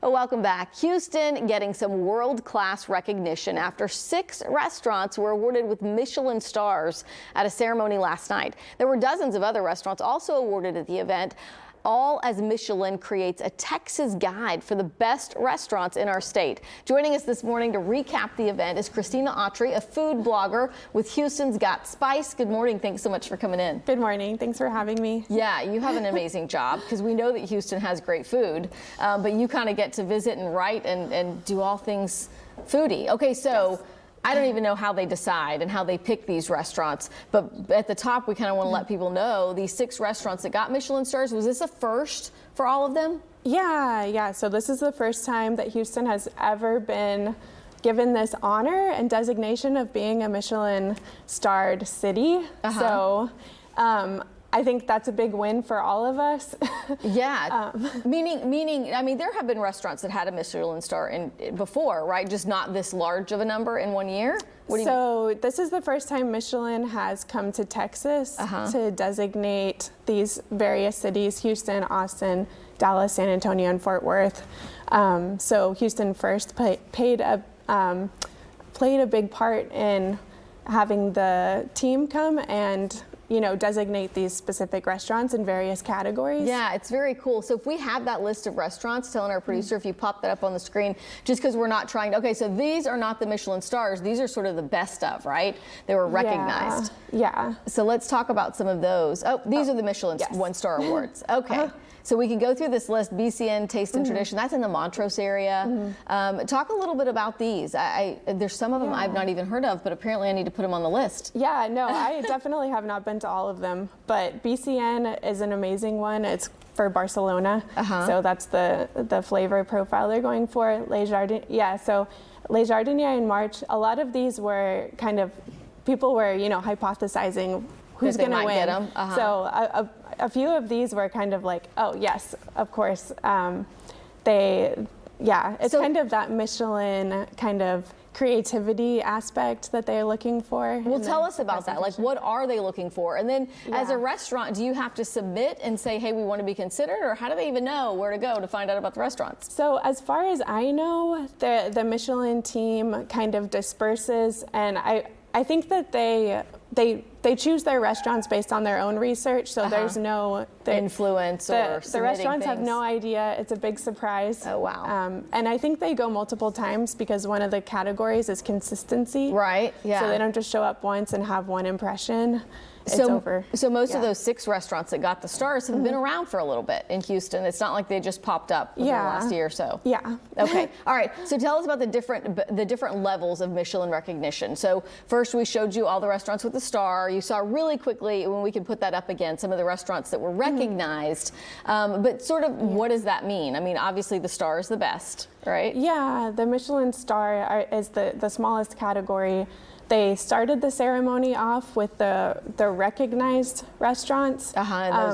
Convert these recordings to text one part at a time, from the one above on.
Welcome back. Houston getting some world-class recognition after 6 restaurants were awarded with Michelin stars at a ceremony last night. There were dozens of other restaurants also awarded at the event, all as Michelin creates a Texas guide for the best restaurants in our state. Joining us this morning to recap the event is Christina Autry, a food blogger with Houstonsgotspice. Good morning. Thanks so much for coming in. Good morning. Thanks for having me. Yeah, you have an amazing job because we know that Houston has great food, but you kind of get to visit and write and do all things foodie. Okay, so. Yes. I don't even know how they decide and how they pick these restaurants, but at the top we kind of want to let people know these 6 restaurants that got Michelin stars. Was this a first for all of them? Yeah. So this is the first time that Houston has ever been given this honor and designation of being a Michelin starred city. So I think that's a big win for all of us. Yeah, meaning, I mean, there have been restaurants that had a Michelin star before, right? Just not this large of a number in one year? So this is the first time Michelin has come to Texas to designate these various cities: Houston, Austin, Dallas, San Antonio, and Fort Worth. So Houston first played a big part in having the team come and designate these specific restaurants in various categories. Yeah, it's very cool. So if we have that list of restaurants, telling our producer if you pop that up on the screen, just because we're not trying to, okay, so these are not the Michelin stars. These are sort of the best of, right? They were recognized. Yeah. So let's talk about some of those. Oh, these are the Michelin 1-star awards. Okay. So we can go through this list. BCN Taste and Tradition, that's in the Montrose area. Talk a little bit about these. There's some of them I've not even heard of, but apparently I need to put them on the list. Yeah, no, I definitely have not been to all of them, but BCN is an amazing one. It's for Barcelona, so that's the flavor profile they're going for. Les Jardinières in March. A lot of these were kind of, people were hypothesizing who's going to win. So a few of these were kind of like, oh yes, of course. It's kind of that Michelin kind of creativity aspect that they're looking for. Well, tell us about that. Like, what are they looking for? And then as a restaurant, do you have to submit and say, hey, we want to be considered? Or how do they even know where to go to find out about the restaurants? So as far as I know, the Michelin team kind of disperses, and I think that they choose their restaurants based on their own research, so there's no influence or the restaurants have no idea. It's a big surprise. Oh wow! And I think they go multiple times because one of the categories is consistency. Right. Yeah. So they don't just show up once and have one impression. It's over. So most of those 6 restaurants that got the stars have been around for a little bit in Houston. It's not like they just popped up within the last year or so. Yeah. Okay. All right. So tell us about the different levels of Michelin recognition. So first we showed you all the restaurants with the star. You saw really quickly, when we can put that up again, some of the restaurants that were recognized. But sort of what does that mean? I mean, obviously the star is the best, right? Yeah. The Michelin star is the smallest category. They started the ceremony off with the recognized restaurants,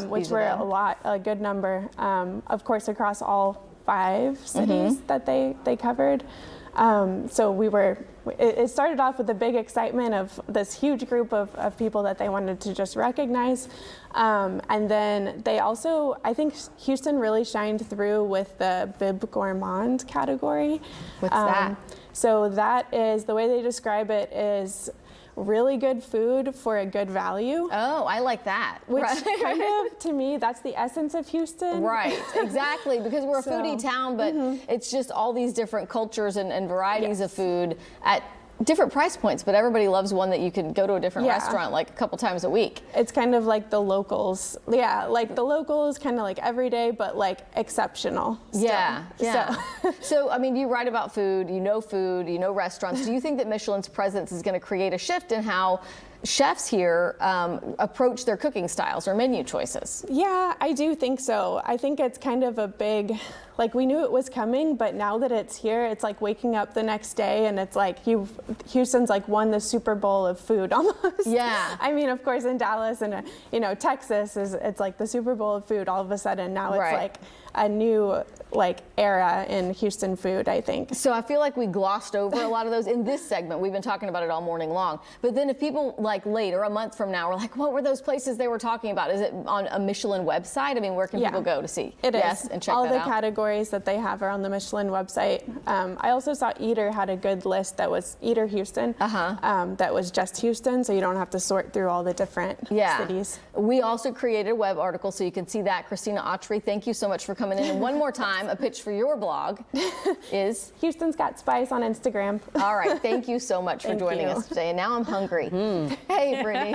which were a good number, of course, across all 5 cities that they covered. So it started off with a big excitement of this huge group of people that they wanted to just recognize. And then they also, I think Houston really shined through with the Bib Gourmand category. What's that? So that is, the way they describe it is really good food for a good value. Oh, I like that. Which kind of, to me, that's the essence of Houston. Right, exactly, because we're a foodie town, but it's just all these different cultures and varieties of food at different price points, but everybody loves one that you can go to a different restaurant like a couple times a week. It's kind of like the locals. Yeah, like the locals, kind of like everyday, but like exceptional still. Yeah. So, I mean, you write about food, you know restaurants. Do you think that Michelin's presence is going to create a shift in how chefs here approach their cooking styles or menu choices? Yeah, I do think so. I think it's kind of a big, like, we knew it was coming, but now that it's here, it's like waking up the next day and it's like Houston's like won the Super Bowl of food almost. Yeah. I mean, of course, in Dallas and Texas it's like the Super Bowl of food all of a sudden. Now it's like a new era in Houston food, I think. So I feel like we glossed over a lot of those in this segment. We've been talking about it all morning long. But then if people like later, a month from now, are like, what were those places they were talking about? Is it on a Michelin website? I mean, where can people go to see? It is. Yes, and check all that the out. categories categories that they have are on the Michelin website. I also saw Eater had a good list that was Eater Houston, that was just Houston, so you don't have to sort through all the different cities. We also created a web article so you can see that. Christina Autry, thank you so much for coming in. And one more time, a pitch for your blog is? Houstonsgotspice on Instagram. All right, thank you so much for joining us today. And now I'm hungry. Hey, Brittany.